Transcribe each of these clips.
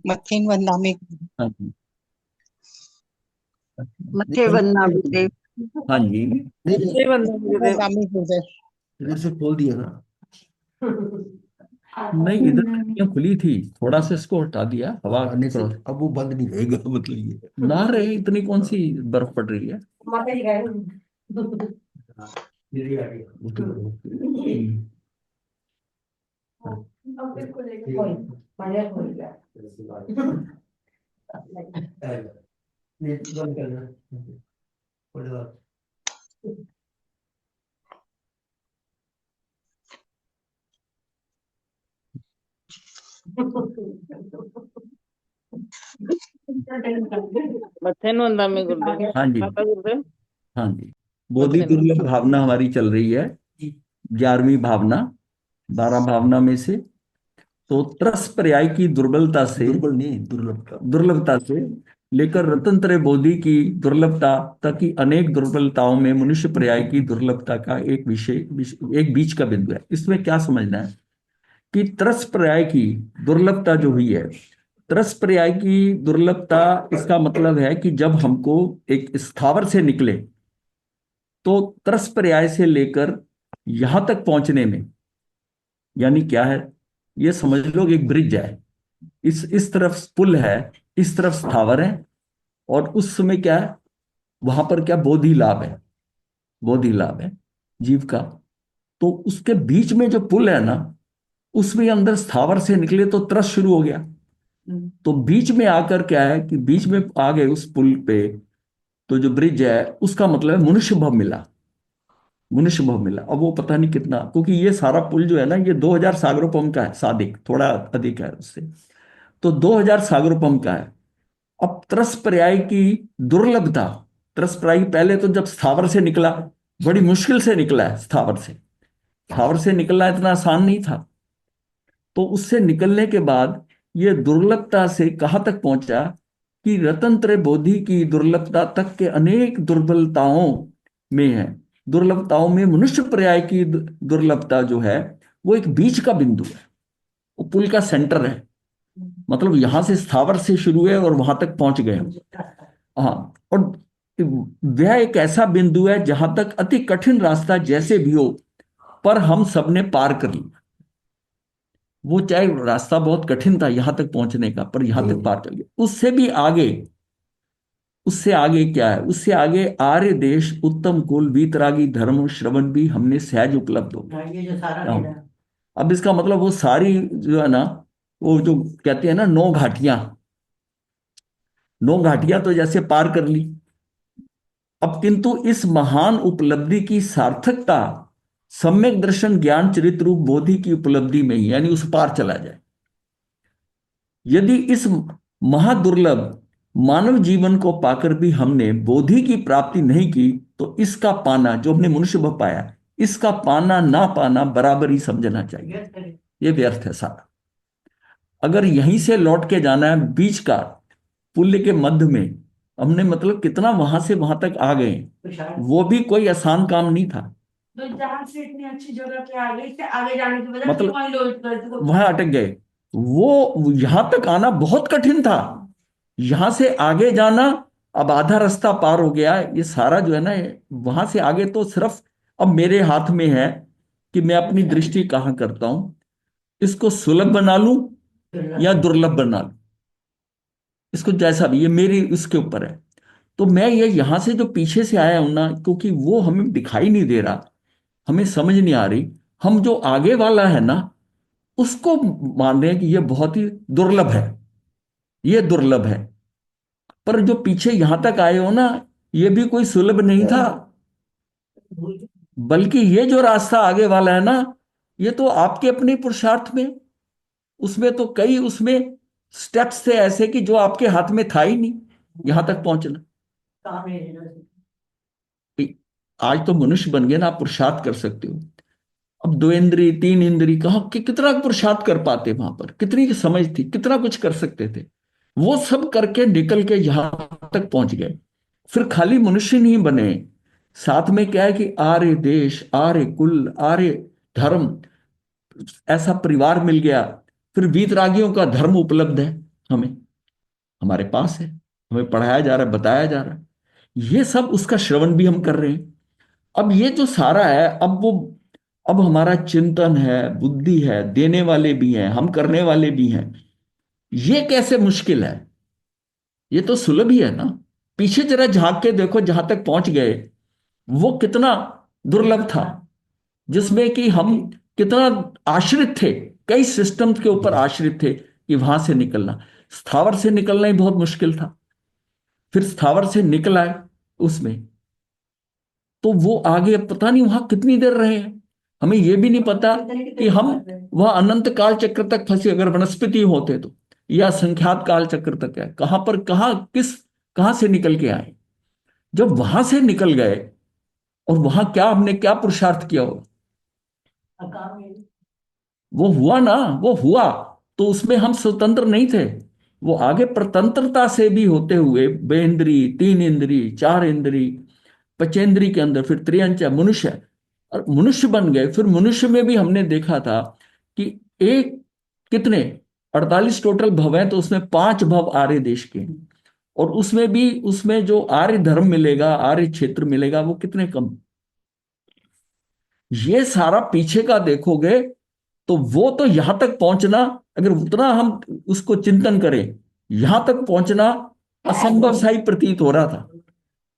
मत्थेन वंदामी हाँ जी। मत्थे वंदना गुरुदेव। हाँ जी। मत्थे वंदना गुरुदेव। वंदामी गुरुदेव। इधर से खोल दिया ना। नहीं, इधर खिड़कियां खुली थी, थोड़ा सा इसको हटा दिया, हवा निकल। अब वो बंद नहीं रहेगा, मतलब ये ना रहे, इतनी कौन सी बर्फ पड़ रही है। मत्थे वंदना गुरुदेव। हाँ जी। माता गुरुदेव। हाँ जी। बोधि मत्थे दुर्लभ भावना हमारी चल रही है, 11वीं भावना, 12 भावना में से। तो त्रस पर्याय की दुर्बलता से, दुर्बल नहीं, दुर्लभता, दुर्लभता से लेकर रतन बोधि की दुर्लभता तक की अनेक दुर्बलताओं में मनुष्य पर्याय की दुर्लभता का एक एक बीच का बिंदु है। इसमें क्या समझना है कि त्रस पर्याय की दुर्लभता जो हुई है, त्रस पर्याय की दुर्लभता, इसका मतलब है कि जब हमको एक स्थावर से निकले तो त्रस पर्याय से लेकर यहां तक पहुंचने में, यानी क्या है, ये समझ लो कि एक ब्रिज है, इस तरफ पुल है, इस तरफ स्थावर है, और उस समय क्या है, वहां पर क्या बोधि लाभ है, बोधि लाभ है जीव का। तो उसके बीच में जो पुल है ना, उसमें अंदर स्थावर से निकले तो त्रस शुरू हो गया। तो बीच में आकर क्या है कि बीच में आ गए उस पुल पे, तो जो ब्रिज है उसका मतलब है मनुष्य भव मिला, मनुष्य भव मिला। अब वो पता नहीं कितना, क्योंकि ये सारा पुल जो है ना, ये 2000 सागरोपम का है, सादिक थोड़ा अधिक है उससे, तो 2000 सागरोपम का है। अब त्रस पर्याय की दुर्लभता, त्रस पर्याय पहले तो जब स्थावर से निकला, बड़ी मुश्किल से निकला है, स्थावर से, स्थावर से निकलना इतना आसान नहीं था। तो उससे निकलने के बाद ये दुर्लभता से कहाँ तक पहुंचा कि रतन त्रय बोधि की दुर्लभता तक के अनेक दुर्बलताओं में है। दुर्लभताओं में मनुष्य पर्याय की दुर्लभता जो है, वो एक बीच का बिंदु है, वो पुल का सेंटर है। मतलब यहां से स्थावर से शुरू हुए और वहां तक पहुंच गए हम। हाँ, और वह एक ऐसा बिंदु है जहां तक अति कठिन रास्ता जैसे भी हो, पर हम सबने पार कर लिया। वो चाहे रास्ता बहुत कठिन था यहां तक पहुंचने का, पर यहां तक पार कर लिया। उससे भी आगे, उससे आगे क्या है, उससे आगे आर्य देश उत्तम कुल वीतरागी धर्म श्रवण भी हमने सहज उपलब्ध हो गया। अब इसका मतलब वो सारी जो है ना, वो जो कहते हैं ना, 9 घाटियां, 9 घाटियां तो जैसे पार कर ली। अब किंतु इस महान उपलब्धि की सार्थकता सम्यक दर्शन ज्ञान चरित्र रूप बोधि की उपलब्धि में ही, यानी उस पार चला जाए। यदि इस महादुर्लभ मानव जीवन को पाकर भी हमने बोधि की प्राप्ति नहीं की, तो इसका पाना, जो हमने मनुष्य भव पाया, इसका पाना ना पाना बराबर ही समझना चाहिए। ये व्यर्थ है सारा। अगर यहीं से लौट के जाना है, बीच का पुल्य के मध्य में, हमने मतलब कितना वहां से वहां तक आ गए, वो भी कोई आसान काम नहीं था। तो जहां से इतनी अच्छी जगह पे आ गए, इससे आगे जाने की वजह मतलब वहां अटक गए। वो यहां तक आना बहुत कठिन था, यहां से आगे जाना, अब आधा रास्ता पार हो गया, ये सारा जो है ना, वहां से आगे तो सिर्फ अब मेरे हाथ में है कि मैं अपनी दृष्टि कहाँ करता हूं, इसको सुलभ बना लूं या दुर्लभ बना लूं, इसको जैसा भी, ये मेरी उसके ऊपर है। तो मैं ये यहां से जो पीछे से आया हूं ना, क्योंकि वो हमें दिखाई नहीं दे रहा, हमें समझ नहीं आ रही, हम जो आगे वाला है ना, उसको मान रहे हैं कि ये बहुत ही दुर्लभ है, ये दुर्लभ है। पर जो पीछे यहां तक आए हो ना, ये भी कोई सुलभ नहीं था, बल्कि ये जो रास्ता आगे वाला है ना, ये तो आपके अपने पुरुषार्थ में, उसमें तो कई उसमें स्टेप्स थे ऐसे कि जो आपके हाथ में था ही नहीं यहां तक पहुंचना। आज तो मनुष्य बन गए ना, आप पुरुषार्थ कर सकते हो। अब 2 इंद्री 3 इंद्री कहा कि कितना पुरुषार्थ कर पाते, वहां पर कितनी समझ थी, कितना कुछ कर सकते थे, वो सब करके निकल के यहां तक पहुंच गए। फिर खाली मनुष्य नहीं बने, साथ में क्या है कि आर्य देश, आर्य कुल, आर्य धर्म, ऐसा परिवार मिल गया। फिर वीतरागियों का धर्म उपलब्ध है, हमें, हमारे पास है, हमें पढ़ाया जा रहा है, बताया जा रहा है, ये सब उसका श्रवण भी हम कर रहे हैं। अब ये जो सारा है, अब हमारा चिंतन है, बुद्धि है, देने वाले भी हैं, हम करने वाले भी हैं। ये कैसे मुश्किल है? ये तो सुलभ ही है ना। पीछे जरा झांक के देखो, जहां तक पहुंच गए वो कितना दुर्लभ था, जिसमें कि हम कितना आश्रित थे, कई सिस्टम्स के ऊपर आश्रित थे कि वहां से निकलना। स्थावर से निकलना ही बहुत मुश्किल था, फिर स्थावर से निकल आए उसमें, तो वो आगे पता नहीं वहां कितनी देर रहे हैं। हमें ये भी नहीं पता कि हम वह अनंत काल चक्र तक फंसे, अगर वनस्पति होते तो, या संख्यात काल चक्र तक है, कहां पर कहां से निकल के आए। जब वहां से निकल गए, और वहां क्या हमने क्या पुरुषार्थ किया होगा, वो हुआ ना, वो हुआ, तो उसमें हम स्वतंत्र नहीं थे। वो आगे प्रतंत्रता से भी होते हुए, बेंद्री, तीन इंद्री, चार इंद्री, पंचेंद्री के अंदर फिर त्रियंच मनुष्य, और मनुष्य बन गए। फिर मनुष्य में भी हमने देखा था कि एक कितने 48 टोटल भव हैं, तो उसमें 5 भव आर्य देश के हैं। और उसमें भी, उसमें जो आर्य धर्म मिलेगा, आर्य क्षेत्र मिलेगा, वो कितने कम। ये सारा पीछे का देखोगे तो वो तो यहां तक पहुंचना, अगर उतना हम उसको चिंतन करें, यहां तक पहुंचना असंभव सा ही प्रतीत हो रहा था,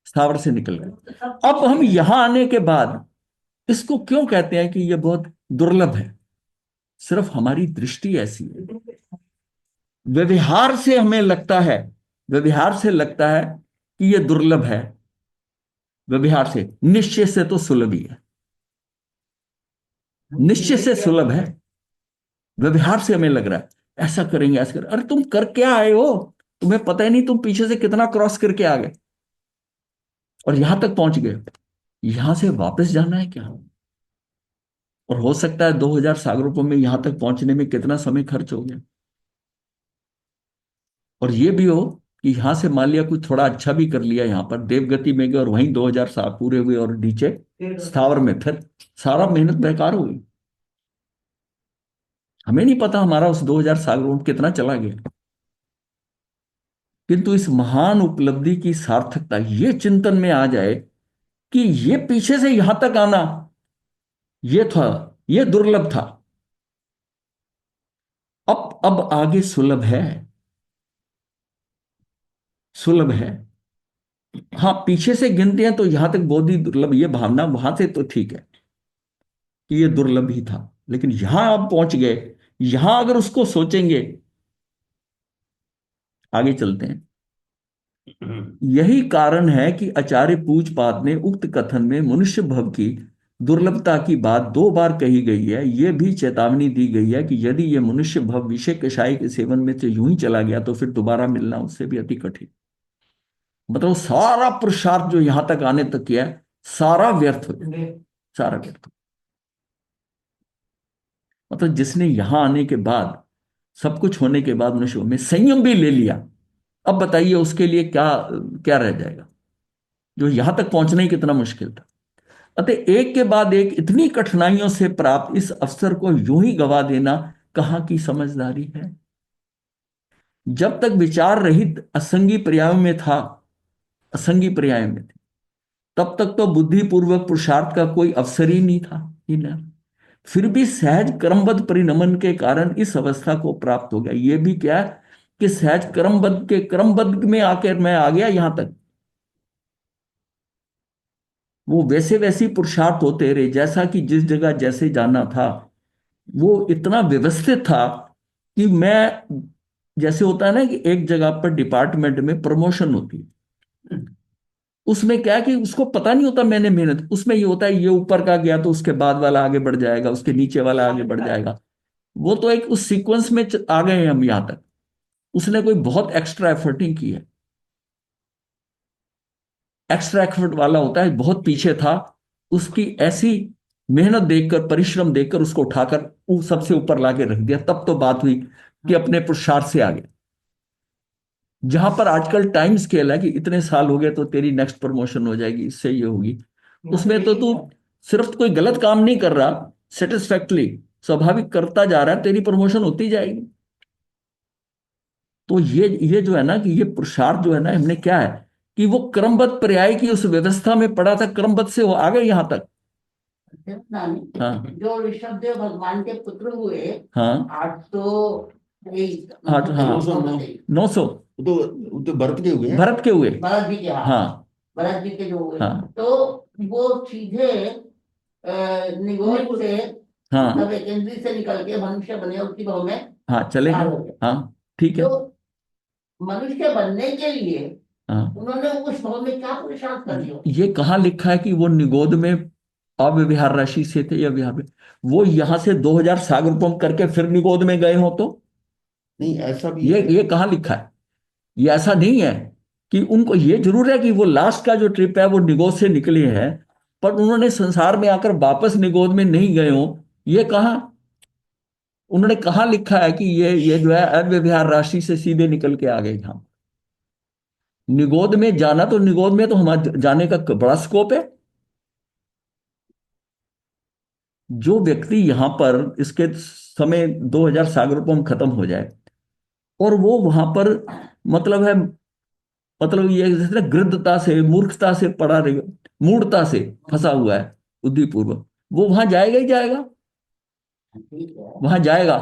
स्थावर से निकल गए। अब हम यहां आने के बाद इसको क्यों कहते हैं कि ये बहुत दुर्लभ है? सिर्फ हमारी दृष्टि ऐसी है। व्यवहार से हमें लगता है, व्यवहार से लगता है कि ये दुर्लभ है। व्यवहार से, निश्चय से तो सुलभ ही है, निश्चय से सुलभ है। व्यवहार से हमें लग रहा है ऐसा करेंगे, ऐसा करें। अरे तुम कर क्या आए हो? तुम्हें पता ही नहीं तुम पीछे से कितना क्रॉस करके आ गए और यहां तक पहुंच गए। यहां से वापस जाना है क्या? और हो सकता है 2000 साल रुपयों में यहां तक पहुंचने में कितना समय खर्च हो गया। और ये भी हो कि यहां से मान लिया कुछ थोड़ा अच्छा भी कर लिया, यहां पर देवगति में गए और वहीं 2000 साल पूरे हुए, और नीचे स्थावर में फिर सारा मेहनत बेकार हो गई। हमें नहीं पता हमारा उस 2000 साल में कितना चला गया। किंतु इस महान उपलब्धि की सार्थकता ये चिंतन में आ जाए कि ये पीछे से यहां तक आना, ये था, ये दुर्लभ था। अब आगे सुलभ है, सुलभ है। हाँ, पीछे से गिनते हैं तो यहां तक बहुत ही दुर्लभ, ये भावना वहां से तो ठीक है कि ये दुर्लभ ही था, लेकिन यहां आप पहुंच गए। यहां अगर उसको सोचेंगे, आगे चलते हैं। यही कारण है कि आचार्य पूजपाद ने उक्त कथन में मनुष्य भव की दुर्लभता की बात 2 बार कही गई है। यह भी चेतावनी दी गई है कि यदि यह मनुष्य भव विषय कषाय के सेवन में से यूं ही चला गया तो फिर दोबारा मिलना उससे भी अति कठिन। मतलब सारा पुरुषार्थ जो यहां तक आने तक किया है, सारा व्यर्थ हो जाए, सारा व्यर्थ। मतलब जिसने यहां आने के बाद, सब कुछ होने के बाद मनुष्य में संयम भी ले लिया, अब बताइए उसके लिए क्या क्या रह जाएगा, जो यहां तक पहुंचना ही कितना मुश्किल था। अतः एक के बाद एक इतनी कठिनाइयों से प्राप्त इस अवसर को यूं ही गवा देना कहाँ की समझदारी है? जब तक विचार रहित असंगी पर्याय में था, असंगी पर्याय में थे, तब तक तो बुद्धिपूर्वक पुरुषार्थ का कोई अवसर ही नहीं था, ही ना। फिर भी सहज क्रमबद्ध परिणमन के कारण इस अवस्था को प्राप्त हो गया। ये भी क्या है कि सहज क्रमबद्ध के क्रमबद्ध में आकर मैं आ गया यहां तक। वो वैसे वैसे ही पुरुषार्थ होते रहे, जैसा कि जिस जगह जैसे जाना था, वो इतना व्यवस्थित था कि मैं, जैसे होता है ना कि एक जगह पर डिपार्टमेंट में प्रमोशन होती है, उसमें क्या है कि उसको पता नहीं होता मैंने मेहनत, उसमें ये होता है ये ऊपर का गया तो उसके बाद वाला आगे बढ़ जाएगा, उसके नीचे वाला आगे बढ़ जाएगा। वो तो एक उस सीक्वेंस में आ गए हैं हम यहां तक। उसने कोई बहुत एक्स्ट्रा एफर्ट नहीं की है। एक्स्ट्रा एफर्ट वाला होता है बहुत पीछे था, उसकी ऐसी मेहनत देखकर, परिश्रम देखकर उसको उठाकर सबसे ऊपर लाके रख दिया, तब तो बात हुई कि अपने पुरुषार्थ से आगे। जहां पर आजकल टाइम स्केल है कि इतने साल हो गए तो तेरी नेक्स्ट प्रमोशन हो जाएगी, इससे ये होगी, उसमें तो तू सिर्फ कोई गलत काम नहीं कर रहा, सेटिस्फैक्टरी स्वाभाविक करता जा रहा है, तेरी प्रमोशन होती जाएगी। तो ये जो है ना कि ये पुरुषार्थ जो है ना, हमने क्या है कि वो क्रमबद्ध पर्याय की उस व्यवस्था में पड़ा था, क्रमबद्ध से वो आ गए यहाँ तक। हाँ जो ऋषभ देव भगवान के पुत्र हुए, हाँ 823, आठ, हाँ 900 तो भरत के हुए हैं। भरत के हुए। भरत जी के, हाँ हाँ भरत जी के जो हुए, हाँ तो वो सीधे निगोज से, हाँ मतलब एक इंद्री से निकल के मनुष्य बने, उसकी भाव में हाँ चले चार गए। हो गए। हाँ ठीक है। तो मनुष्य बनने के लिए हाँ उन्होंने उस भाव में क्या पुरुषार्थ कर दिया? ये कहाँ लिखा है कि वो निगोद में अव्यभिहार राशि से थे या विहार में? वो यहाँ से 2000 सागरपम करके फिर निगोद में गए हो तो? नहीं, ऐसा भी ये कहाँ लिखा है? ये ऐसा नहीं है कि उनको, ये जरूर है कि वो लास्ट का जो ट्रिप है वो निगोद से निकले हैं, पर उन्होंने संसार में आकर वापस निगोद में नहीं गए हो। ये कहाँ, उन्होंने कहाँ लिखा है कि ये जो है अव्यभिहार राशि से सीधे निकल के आ गए यहाँ? निगोद में जाना, तो निगोद में तो हमारे जाने का बड़ा स्कोप है। जो व्यक्ति यहां पर इसके समय 2000 सागरोपम खत्म हो जाए और वो वहां पर, मतलब है, मतलब ये जैसे ना गृद्धता से, मूर्खता से पड़ा रहेगा, मूढ़ता से फंसा हुआ है बुद्धिपूर्वक, वो वहां जाएगा ही जाएगा, ठीक है, वहां जाएगा।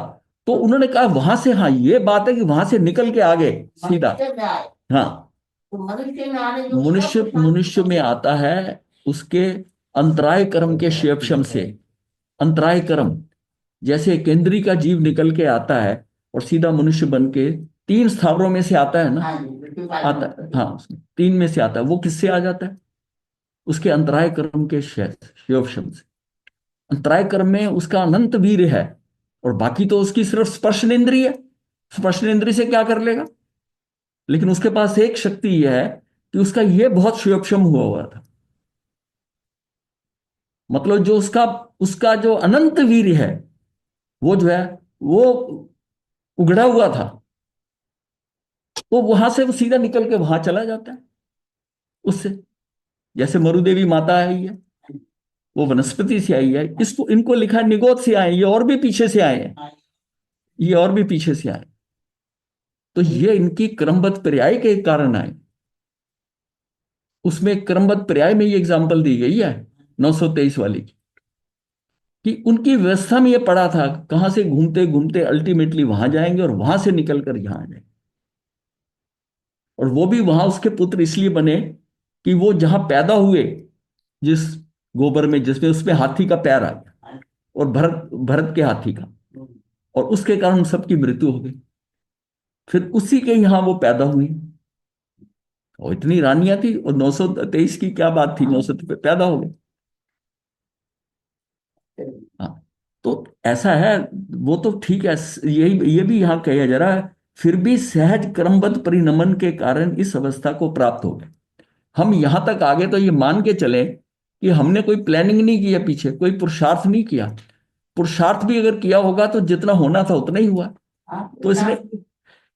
तो उन्होंने कहा वहां से, हाँ ये बात है कि वहां से निकल के आगे सीधा। मनुष्य में आए, हाँ तो मनुष्य में आने जो मनुष्य उसका मनुष्य में आता है उसके अंतराय कर्म के क्षेपशम से। अंतराय कर्म, जैसे केंद्री का जीव निकल के आता है और सीधा मनुष्य बन के 3 स्थावरों में से आता है ना, हाँ जी, बिल्कुल बात आता है, हाँ उसमें 3 में से आता है। वो किससे आ जाता है? उसके अंतराय कर्म के शिवशम से। अंतराय कर्म में उसका अनंत वीर है, और बाकी तो उसकी सिर्फ स्पर्शनेन्द्रिय है। स्पर्शनेन्द्रिय से क्या कर लेगा? लेकिन उसके पास एक शक्ति यह है कि उसका ये बहुत शिवक्षम हुआ था, मतलब जो उसका उसका जो अनंत वीर है वो जो है वो उगड़ा हुआ था, तो वहां से वो सीधा निकल के वहां चला जाता है उससे। जैसे मरुदेवी माता आई है, वो वनस्पति से आई है, इसको इनको लिखा है निगोद से आए, ये और भी पीछे से आए हैं, ये और भी पीछे से आए। तो ये इनकी क्रमबद्ध पर्याय के कारण आए। उसमें क्रमबद्ध पर्याय में ये एग्जाम्पल दी गई है 923 वाली की, कि उनकी व्यवस्था में ये पड़ा था, कहां से घूमते घूमते अल्टीमेटली वहां जाएंगे और वहां से निकलकर यहां आ जाएंगे। और वो भी वहां उसके पुत्र इसलिए बने कि वो जहां पैदा हुए, जिस गोबर में, जिसमें उसमें हाथी का पैर आ गया, और भरत भरत के हाथी का, और उसके कारण सबकी मृत्यु हो गई। फिर उसी के यहाँ वो पैदा हुई, और इतनी रानियां थी, और 923 की क्या बात थी, 900 पे पैदा हो गए। हाँ तो ऐसा है, वो तो ठीक है, यही ये भी यहाँ कहा जा रहा है, फिर भी सहज क्रमबद्ध परिणमन के कारण इस अवस्था को प्राप्त हो गए। हम यहां तक आगे तो ये मान के चले कि हमने कोई प्लानिंग नहीं किया, पीछे कोई पुरुषार्थ नहीं किया। पुरुषार्थ भी अगर किया होगा तो जितना होना था उतना ही हुआ। तो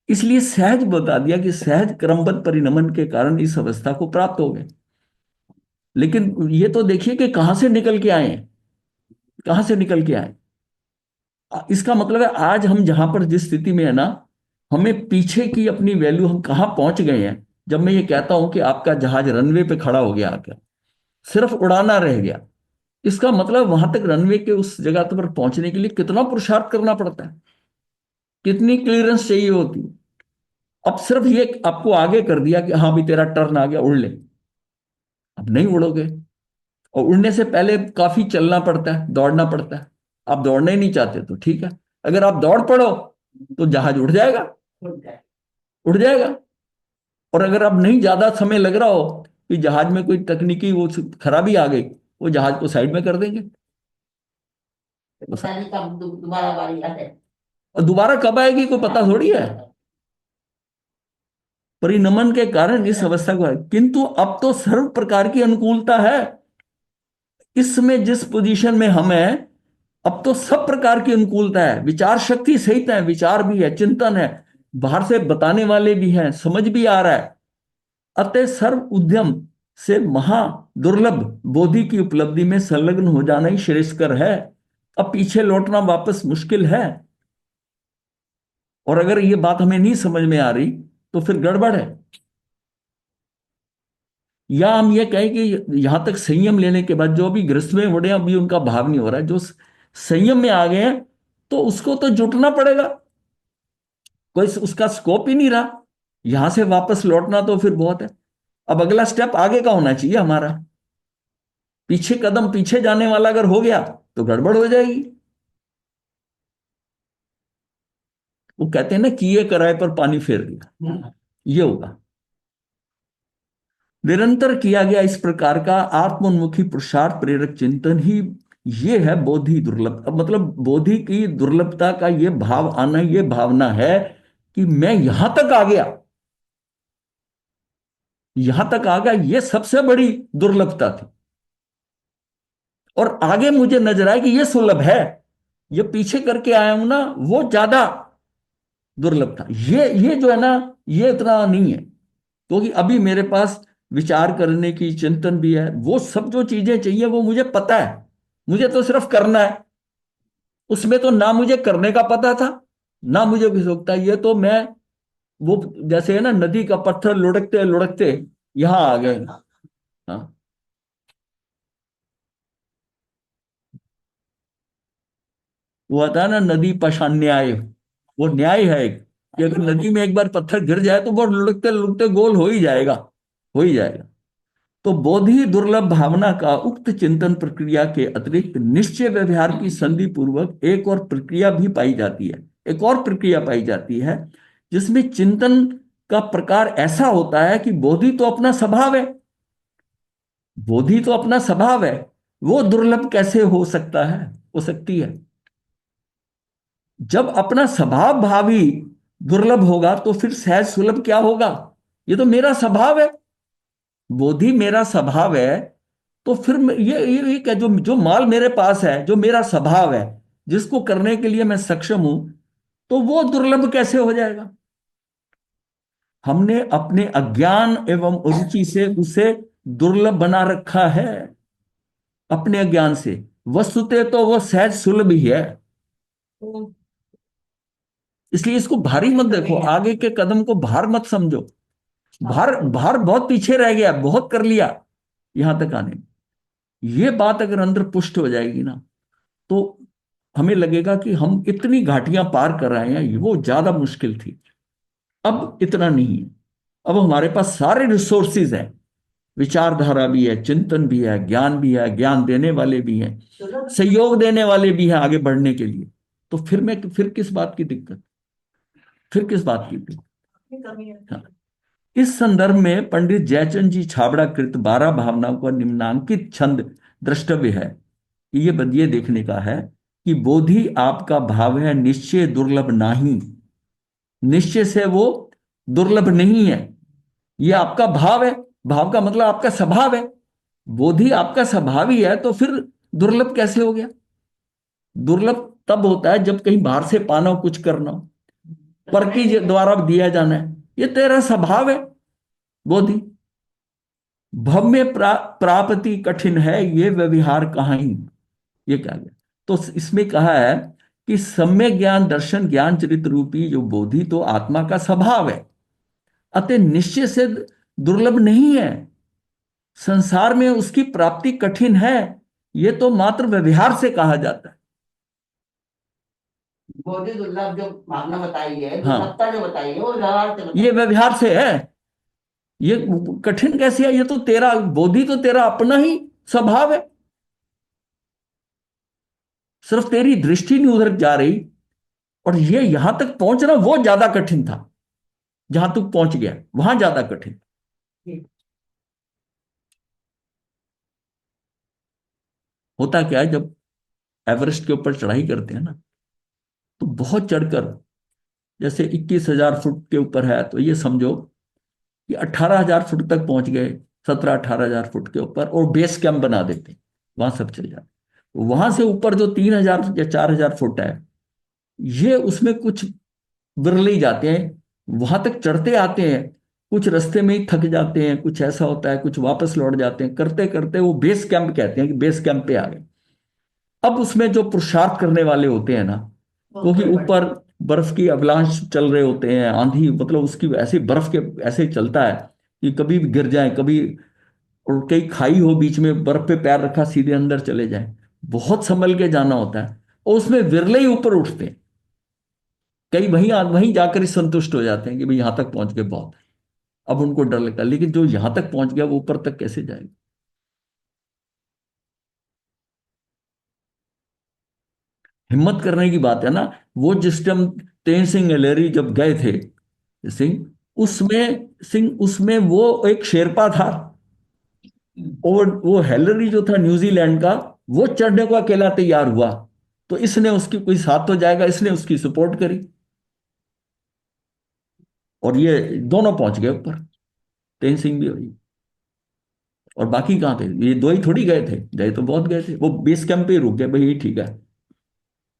इसलिए सहज बता दिया कि सहज क्रमबद्ध परिणमन के कारण इस अवस्था को प्राप्त हो गए। लेकिन ये तो देखिए कि कहां से निकल के आए हैं, कहां से निकल के आए। इसका मतलब है आज हम जहां पर जिस स्थिति में है ना, हमें पीछे की अपनी वैल्यू, हम कहां पहुंच गए हैं। जब मैं ये कहता हूं कि आपका जहाज रनवे पे खड़ा हो गया आकर, सिर्फ उड़ाना रह गया, इसका मतलब वहां तक रनवे के उस जगह पर पहुंचने के लिए कितना पुरुषार्थ करना पड़ता है, कितनी क्लियरेंस चाहिए होती है। अब सिर्फ ये आपको आगे कर दिया कि हाँ भी तेरा टर्न आ गया, उड़ ले, अब नहीं उड़ोगे। और उड़ने से पहले काफी चलना पड़ता है, दौड़ना पड़ता है। आप दौड़ना ही नहीं चाहते तो ठीक है, अगर आप दौड़ पड़ो तो जहाज उड़ जाएगा, उड़ जाएगा। और अगर अब नहीं ज्यादा समय लग रहा हो कि जहाज में कोई तकनीकी वो खराबी आ गई, वो जहाज को साइड में कर देंगे। दोबारा बारी आए, और दोबारा कब आएगी कोई पता थोड़ी है। परिणमन के कारण इस अवस्था को है, किंतु अब तो सर्व प्रकार की अनुकूलता है। इसमें जिस पोजीशन में हम हैं, अब तो सब प्रकार की अनुकूलता है, विचार शक्ति सहित है, विचार भी है, चिंतन है, बाहर से बताने वाले भी हैं, समझ भी आ रहा है। अतः सर्व उद्यम से महा दुर्लभ बोधि की उपलब्धि में संलग्न हो जाना ही श्रेयस्कर है। अब पीछे लौटना वापस मुश्किल है। और अगर ये बात हमें नहीं समझ में आ रही तो फिर गड़बड़ है। या हम ये कहें कि यहां तक संयम लेने के बाद जो भी गृहस्थ में बड़े अभी उनका भाव नहीं हो रहा है, जो संयम में आ गए हैं तो उसको तो जुटना पड़ेगा, कोई उसका स्कोप ही नहीं रहा। यहां से वापस लौटना तो फिर बहुत है। अब अगला स्टेप आगे का होना चाहिए हमारा। पीछे कदम पीछे जाने वाला अगर हो गया तो गड़बड़ हो जाएगी। वो कहते हैं ना, किए कराए पर पानी फेर दिया, ये होगा। निरंतर किया गया इस प्रकार का आत्मोन्मुखी पुरुषार्थ प्रेरक चिंतन ही ये है बोधि दुर्लभ। अब मतलब बोधि की दुर्लभता का ये भाव आना, ये भावना है कि मैं यहां तक आ गया, यहां तक आ गया, ये सबसे बड़ी दुर्लभता थी। और आगे मुझे नजर आया कि ये सुलभ है, ये पीछे करके आया हूं ना, वो ज्यादा दुर्लभ था। ये जो है ना, ये इतना नहीं है, क्योंकि अभी मेरे पास विचार करने की चिंतन भी है, वो सब जो चीजें चाहिए वो मुझे पता है, मुझे तो सिर्फ करना है। उसमें तो ना मुझे करने का पता था, ना मुझे भी सोचता। ये तो मैं, वो जैसे है ना, नदी का पत्थर लुढ़कते लुढ़कते यहां आ गए। हाँ, वो आता है ना, नदी पाषाण न्याय, वो न्याय है एक, कि अगर नदी में एक बार पत्थर गिर जाए तो वो लुढ़कते लुढ़कते गोल हो ही जाएगा, हो ही जाएगा। तो बोधि दुर्लभ भावना का उक्त चिंतन प्रक्रिया के अतिरिक्त निश्चय व्यवहार की संधि पूर्वक एक और प्रक्रिया भी पाई जाती है, एक और प्रक्रिया पाई जाती है, जिसमें चिंतन का प्रकार ऐसा होता है कि बोधि तो अपना स्वभाव है, बोधि तो अपना स्वभाव है, वो दुर्लभ कैसे हो सकता है, हो सकती है। जब अपना स्वभाव भावी दुर्लभ होगा तो फिर सहज सुलभ क्या होगा? ये तो मेरा स्वभाव है, बोधि मेरा स्वभाव है, तो फिर ये क्या, जो जो माल मेरे पास है, जो मेरा स्वभाव है, जिसको करने के लिए मैं सक्षम हूं, तो वो दुर्लभ कैसे हो जाएगा? हमने अपने अज्ञान एवं रुचि से उसे दुर्लभ बना रखा है, अपने अज्ञान से। वस्तुतः तो वो सहज सुलभ ही है। इसलिए इसको भारी मत देखो, आगे के कदम को भार मत समझो। भार भार बहुत पीछे रह गया, बहुत कर लिया यहां तक आने में। ये बात अगर अंदर पुष्ट हो जाएगी ना, तो हमें लगेगा कि हम इतनी घाटियां पार कर रहे हैं, वो ज्यादा मुश्किल थी, अब इतना नहीं है। अब हमारे पास सारे रिसोर्सेज हैं, विचारधारा भी है, चिंतन भी है, ज्ञान भी है, ज्ञान देने वाले भी हैं, सहयोग देने वाले भी हैं आगे बढ़ने के लिए। तो फिर किस बात की दिक्कत, फिर किस बात की दिक्कत? हाँ। इस संदर्भ में पंडित जयचंद जी छाबड़ा कृत 12 भावनाओं का निम्नांकित छंद द्रष्टव्य है। ये देखने का है कि बोधि आपका भाव है, निश्चय दुर्लभ नहीं, निश्चय से वो दुर्लभ नहीं है, ये आपका भाव है। भाव का मतलब आपका स्वभाव है, बोधि आपका स्वभाव ही है, तो फिर दुर्लभ कैसे हो गया? दुर्लभ तब होता है जब कहीं बाहर से पाना हो, कुछ करना हो, पर की द्वारा दिया जाना है, ये तेरा स्वभाव है बोधि। भव में प्राप्ति कठिन है, ये व्यवहार कहाँ ही, ये क्या गया? तो इसमें कहा है कि सम्यक ज्ञान दर्शन ज्ञान चरित्र रूपी जो बोधि तो आत्मा का स्वभाव है, अतः निश्चय से दुर्लभ नहीं है। संसार में उसकी प्राप्ति कठिन है, ये तो मात्र व्यवहार से कहा जाता है। बोधि दुर्लभ जो भावना बताई है, हाँ, दुर्लभता जो बताई है, वो व्यवहार से ये बताई व्यवहार से है, ये कठिन कैसे है? ये तो तेरा बोधि तो तेरा अपना ही स्वभाव है, सिर्फ तेरी दृष्टि नहीं उधर जा रही। और ये यहां तक पहुंचना वो ज्यादा कठिन था, जहां तू पहुंच गया वहां ज्यादा कठिन। है। होता क्या है, जब एवरेस्ट के ऊपर चढ़ाई करते हैं ना, तो बहुत चढ़कर, जैसे 21,000 फुट के ऊपर है, तो ये समझो कि 18,000 फुट तक पहुंच गए, 17-18 हजार फुट के ऊपर, और बेस कैंप बना देते, वहां सब चले जाते। वहां से ऊपर जो 3,000 या 4,000 फुट है, ये उसमें कुछ बिरले ही जाते हैं, वहां तक चढ़ते आते हैं, कुछ रास्ते में ही थक जाते हैं, कुछ ऐसा होता है, कुछ वापस लौट जाते हैं, करते करते वो बेस कैंप कहते हैं कि बेस कैंप पे आ गए। अब उसमें जो पुरुषार्थ करने वाले होते हैं ना, क्योंकि ऊपर बर्फ की अवलांच चल रहे होते हैं, आंधी, मतलब उसकी ऐसे बर्फ के ऐसे चलता है कि कभी भी गिर जाए कभी, और कहीं खाई हो बीच में, बर्फ पे पैर रखा सीधे अंदर चले जाए। बहुत संभल के जाना होता है, और उसमें विरले ही ऊपर उठते हैं। कई वहीं वहीं जाकर ही संतुष्ट हो जाते हैं कि भाई यहां तक पहुंच गए बहुत है। अब उनको डर लगता है, लेकिन जो यहां तक पहुंच गया वो ऊपर तक कैसे जाएगा। हिम्मत करने की बात है ना। वो जिस टाइम तेज सिंह गलेरी जब गए थे, सिंह उसमें वो एक शेरपा था, और वो हेलरी जो था न्यूजीलैंड का, वो चढ़ने को अकेला तैयार हुआ। तो इसने उसकी कोई साथ तो जाएगा, इसने उसकी सपोर्ट करी, और ये दोनों पहुंच गए ऊपर। तेज सिंह भी हुई, और बाकी कहाँ थे, ये दो ही थोड़ी गए थे, गए तो बहुत गए थे। वो बेस कैंप पे ही रुक गए, भाई ये ठीक है,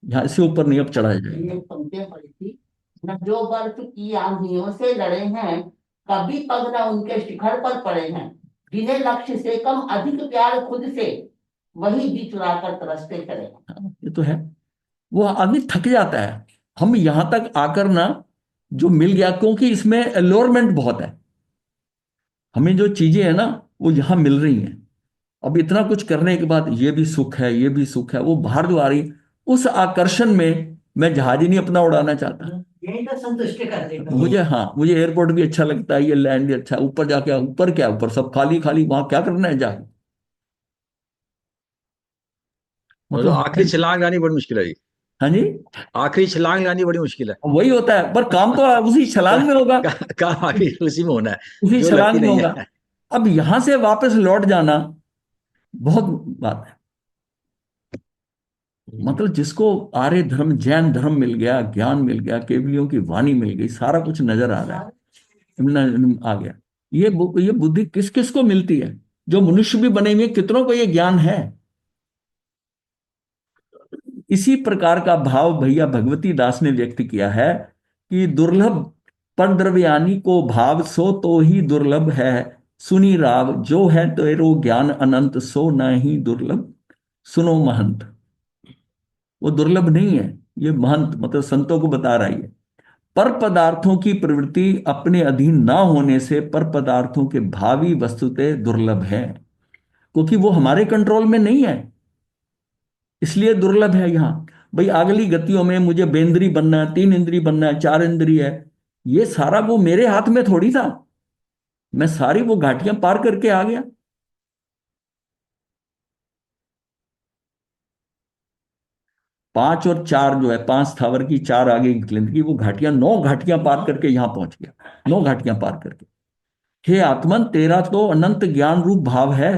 यहाँ से ऊपर नहीं अब चढ़ाया जाएगा। ये पंक्तियां पढ़ी थी न, जो बर्फ की आंधियों से लड़े हैं, कभी पग न उनके शिखर पर पड़े हैं, जिन्हें लक्ष्य से कम अधिक प्यार खुद से, वही भी चुरा कर तरसते चले हैं। हाँ, ये तो है। वो आदमी थक जाता है। हम यहां तक आकर ना, जो मिल गया, क्योंकि इसमें अलोरमेंट बहुत है, हमें जो चीजें है ना वो यहां मिल रही हैं। अब इतना कुछ करने के बाद ये भी सुख है, ये भी सुख है, वो बाहर जो आ रही, उस आकर्षण में मैं जहाज ही नहीं अपना उड़ाना चाहता। यही तो संतुष्ट कर देगा। मुझे एयरपोर्ट भी अच्छा लगता है, ये लैंड भी अच्छा है, ऊपर जाके, ऊपर क्या, ऊपर सब खाली खाली, वहां क्या करना है जाके। मतलब आखिरी मतलब, छलांग लगानी बड़ी मुश्किल है जी। हाँ जी, आखिरी छलांग लगानी बड़ी मुश्किल है। वही होता है, पर काम तो उसी का, छलांग में होगा, काम आखिर उसी में होना है, उसी जो छलांग लगती में नहीं होगा। है। अब यहां से वापस लौट जाना बहुत बात है। मतलब जिसको आर्य धर्म, जैन धर्म मिल गया, ज्ञान मिल गया, केवलियों की वाणी मिल गई, सारा कुछ नजर आ रहा है, आ गया। ये बुद्धि किस किस को मिलती है? जो मनुष्य भी बने हुए, कितनों को ये ज्ञान है। इसी प्रकार का भाव भैया भगवती दास ने व्यक्त किया है कि दुर्लभ पर द्रव्यानी को भाव, सो तो ही दुर्लभ है। सुनी राव जो है तेरो ज्ञान अनंत, सो न ही दुर्लभ सुनो महंत। वो दुर्लभ नहीं है, ये महंत मतलब संतों को बता रहा है। पर पदार्थों की प्रवृत्ति अपने अधीन ना होने से पर पदार्थों के भावी वस्तुतः दुर्लभ है, क्योंकि वो हमारे कंट्रोल में नहीं है, इसलिए दुर्लभ है। यहाँ भाई अगली गतियों में मुझे बेंद्री बनना है, 3 इंद्री बनना है, 4 इंद्री है, ये सारा वो मेरे हाथ में थोड़ी था। मैं सारी वो घाटियां पार करके आ गया। 5 और 4 जो है, 5 स्थावर की, 4 आगे की जिंदगी, वो घाटियां, 9 घाटियां पार करके यहां पहुंच गया, 9 घाटियां पार करके। हे आत्मन, तेरा तो अनंत ज्ञान रूप भाव है,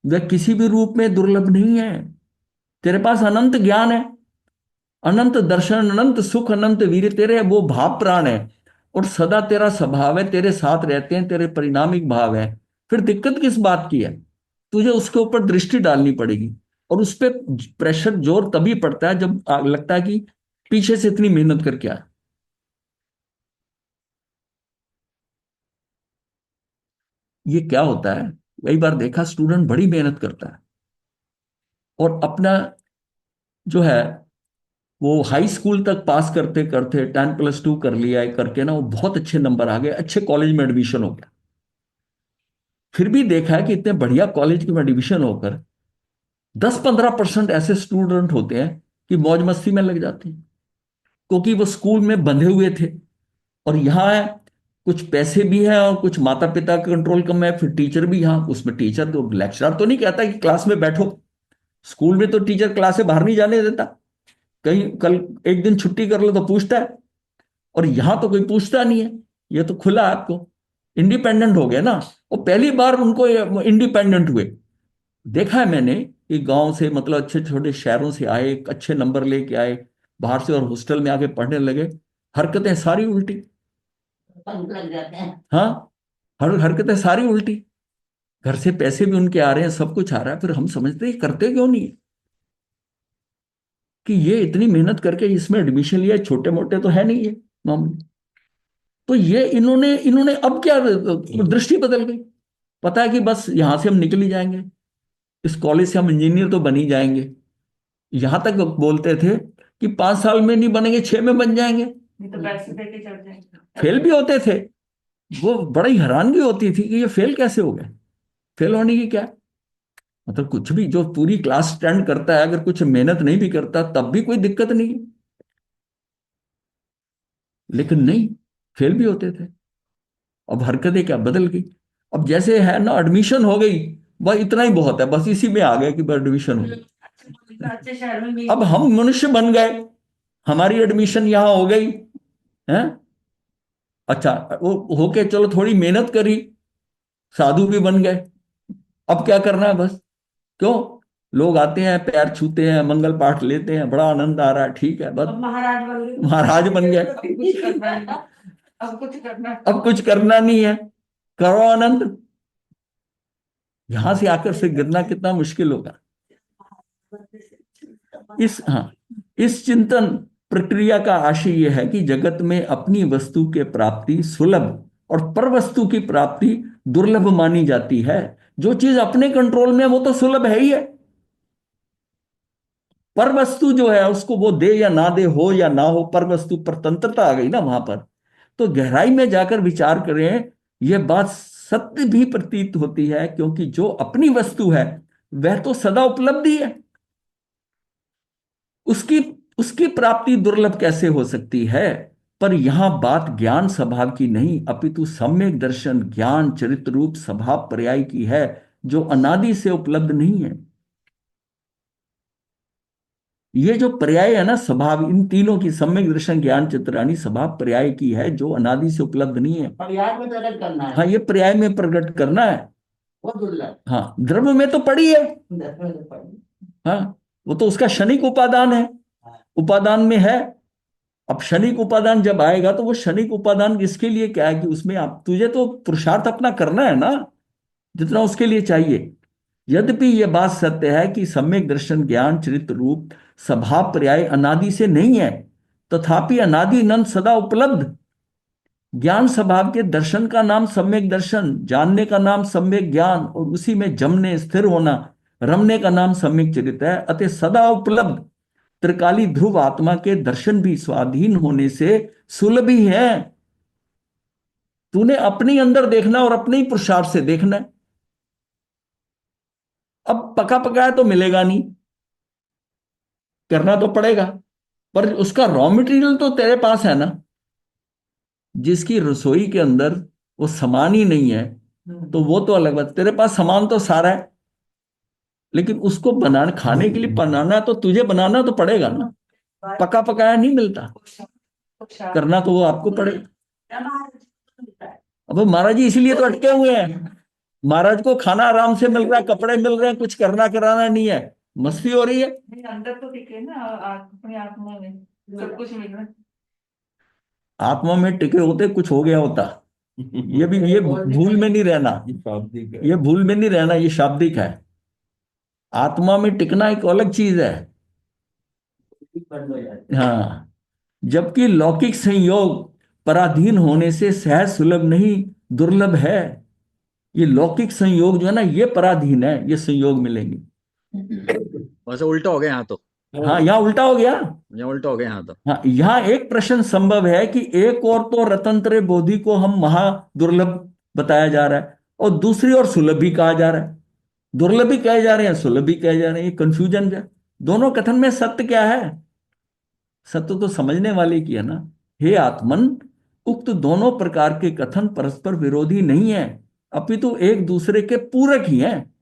वह किसी भी रूप में दुर्लभ नहीं है। तेरे पास अनंत ज्ञान है, अनंत दर्शन, अनंत सुख, अनंत वीर, तेरे वो भाव प्राण है, और सदा तेरा स्वभाव है, तेरे साथ रहते हैं, तेरे परिणामिक भाव है। फिर दिक्कत किस बात की है? तुझे उसके ऊपर दृष्टि डालनी पड़ेगी, और उस पर प्रेशर, जोर तभी पड़ता है जब लगता है कि पीछे से इतनी मेहनत करके आया। ये क्या होता है, कई बार देखा स्टूडेंट बड़ी मेहनत करता है, और अपना जो है वो हाई स्कूल तक पास करते करते 10+2 कर लिया है, करके ना वो बहुत अच्छे नंबर आ गए, अच्छे कॉलेज में एडमिशन हो गया। फिर भी देखा है कि इतने बढ़िया कॉलेज में एडमिशन होकर 10-15% ऐसे स्टूडेंट होते हैं कि मौज मस्ती में लग जाते हैं, क्योंकि वो स्कूल में बंधे हुए थे। और यहाँ है, कुछ पैसे भी हैं और कुछ माता पिता का कंट्रोल कम है, फिर टीचर भी यहाँ, उसमें टीचर तो, लेक्चरर तो नहीं कहता कि क्लास में बैठो। स्कूल में तो टीचर क्लास से बाहर नहीं जाने देता, कहीं कल एक दिन छुट्टी कर लो तो पूछता है, और यहां तो कोई पूछता नहीं है, ये तो खुला है आपको, इंडिपेंडेंट हो गया ना। और पहली बार उनको इंडिपेंडेंट हुए। देखा है मैंने कि गांव से, मतलब अच्छे छोटे शहरों से आए, अच्छे नंबर लेके आए बाहर से, और हॉस्टल में आके पढ़ने लगे, हरकतें सारी उल्टी। पंख लग जाते हैं। हाँ, हरकतें सारी उल्टी। घर से पैसे भी उनके आ रहे हैं, सब कुछ आ रहा है, फिर हम समझते हैं करते क्यों नहीं है? कि ये इतनी मेहनत करके इसमें एडमिशन लिया, छोटे मोटे तो है नहीं ये मामले। तो ये इन्होंने इन्होंने अब क्या, दृष्टि बदल गई। पता है कि बस यहां से हम निकल ही जाएंगे, इस कॉलेज से हम इंजीनियर तो बन ही जाएंगे। यहां तक बोलते थे कि 5 साल में नहीं बनेंगे, 6 में बन जाएंगे। नहीं तो पैसे दे के चढ़ जाएंगे। फेल भी होते थे। वो बड़ी हैरानगी होती थी कि ये फेल कैसे हो गए। फेल होने की क्या, मतलब कुछ भी जो पूरी क्लास स्टैंड करता है, अगर कुछ मेहनत नहीं भी करता तब भी कोई दिक्कत नहीं है, लेकिन नहीं, फेल भी होते थे। अब हरकतें क्या बदल गई। अब जैसे है ना, एडमिशन हो गई, वह इतना ही बहुत है, बस इसी में आ गया कि एडमिशन हो गई। अच्छे शहर में अब हम मनुष्य बन गए, हमारी एडमिशन यहां हो गई है। अच्छा, वो होके चलो थोड़ी मेहनत करी, साधु भी बन गए। अब क्या करना है बस, क्यों, लोग आते हैं, पैर छूते हैं, मंगल पाठ लेते हैं, बड़ा आनंद आ रहा है, ठीक है, बस अब महाराज बन गए। महाराज बन गए। अब कुछ करना नहीं। अब कुछ करना अब कुछ करना नहीं है, करो आनंद। यहां से आकर फिर गिरना कितना मुश्किल होगा। इस चिंतन प्रक्रिया का आशय यह है कि जगत में अपनी वस्तु के प्राप्ति सुलभ और पर वस्तु की प्राप्ति दुर्लभ मानी जाती है। जो चीज अपने कंट्रोल में है वो तो सुलभ है ही है। पर वस्तु जो है उसको वो दे या ना दे, हो या ना हो, पर वस्तु परतंत्रता आ गई ना वहां पर। तो गहराई में जाकर विचार करें, यह बात सत्य भी प्रतीत होती है, क्योंकि जो अपनी वस्तु है वह तो सदा उपलब्धि है। उसकी उसकी प्राप्ति दुर्लभ कैसे हो सकती है। पर यहां बात ज्ञान स्वभाव की नहीं, अपितु सम्यक दर्शन ज्ञान चरित्र रूप स्वभाव पर्याय की है, जो अनादि से उपलब्ध नहीं है। ये जो पर्याय है ना स्वभाव, इन तीनों की सम्यक दर्शन ज्ञान चित्राणी स्वभाव पर्याय की है, जो अनादि से उपलब्ध नहीं है। पर्याय में प्रकट करना है। हाँ, ये पर्याय में प्रकट करना है। वो दुर्लभ। हाँ, द्रव्य में तो पड़ी है। दसवें तो पढ़ी। हाँ, वो तो उसका क्षणिक उपादान है, उपादान में है। अब क्षणिक उपादान जब आएगा तो वो क्षणिक उपादान इसके लिए क्या है कि उसमें आप तुझे तो पुरुषार्थ अपना करना है ना, जितना उसके लिए चाहिए। यद्यपि यह बात सत्य है कि सम्यक दर्शन ज्ञान चरित्र रूप स्वभाव पर्याय अनादि से नहीं है, तथापि अनादि अनंत सदा उपलब्ध। ज्ञान स्वभाव के दर्शन का नाम सम्यक दर्शन, जानने का नाम सम्यक ज्ञान, और उसी में जमने स्थिर होना रमने का नाम सम्यक चरित्र है, अतः सदा उपलब्ध। त्रिकाली ध्रुव आत्मा के दर्शन भी स्वाधीन होने से सुलभ ही है। तूने अपने अंदर देखना और अपने ही पुरुषार्थ से देखना है। अब पका पकाया तो मिलेगा नहीं, करना तो पड़ेगा, पर उसका रॉ मटेरियल तो तेरे पास है ना। जिसकी रसोई के अंदर वो सामान ही नहीं है तो वो तो अलग बात, तेरे पास सामान तो सारा है, लेकिन उसको बनाने खाने के लिए बनाना तो तुझे बनाना तो पड़ेगा ना। पका पकाया नहीं मिलता, करना तो वो आपको पड़ेगा। अब महाराज जी इसलिए तो अटके हुए हैं, महाराज को खाना आराम से मिल रहा है, कपड़े मिल रहे हैं, कुछ करना कराना नहीं है, मस्ती हो रही है। अंदर तो टिके ना अपनी आत्मा में सब कुछ मिल रहा है। आत्मा में टिके होते कुछ हो गया होता। ये भूल में नहीं रहना, ये भूल में नहीं रहना, ये शाब्दिक है। आत्मा में टिकना एक अलग चीज है। हाँ, जबकि लौकिक संयोग पराधीन होने से सहज सुलभ नहीं दुर्लभ है। ये लौकिक संयोग जो है ना, ये पराधीन है, ये संयोग मिलेंगे। वैसे उल्टा हो गया यहाँ तो। हाँ, यहाँ उल्टा हो गया। यहाँ उल्टा हो गया यहाँ तो। हाँ, यहाँ एक प्रश्न संभव है कि एक और तो रतंत्र बोधि को हम महा दुर्लभ बताया जा रहा है, और दूसरी ओर सुलभ भी कहा जा रहा है। दुर्लभ भी कहे जा रहे हैं, सुलभ भी कहे जा रहे हैं, ये कंफ्यूजन है। दोनों कथन में सत्य क्या है। सत्य तो समझने वाले की है ना। हे आत्मन, उक्त दोनों प्रकार के कथन परस्पर विरोधी नहीं है, अपितु एक दूसरे के पूरक ही हैं।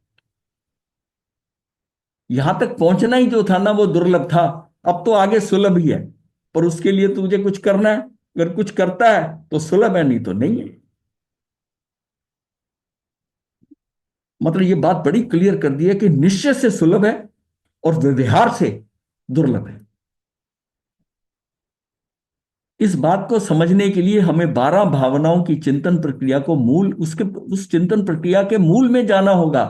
यहां तक पहुंचना ही जो था ना वो दुर्लभ था, अब तो आगे सुलभ ही है। पर उसके लिए तुझे कुछ करना है, अगर कुछ करता है तो सुलभ है, नहीं तो नहीं है। मतलब ये बात बड़ी क्लियर कर दी है कि निश्चय से सुलभ है और व्यवहार से दुर्लभ है। इस बात को समझने के लिए हमें 12 भावनाओं की चिंतन प्रक्रिया को मूल उस चिंतन प्रक्रिया के मूल में जाना होगा,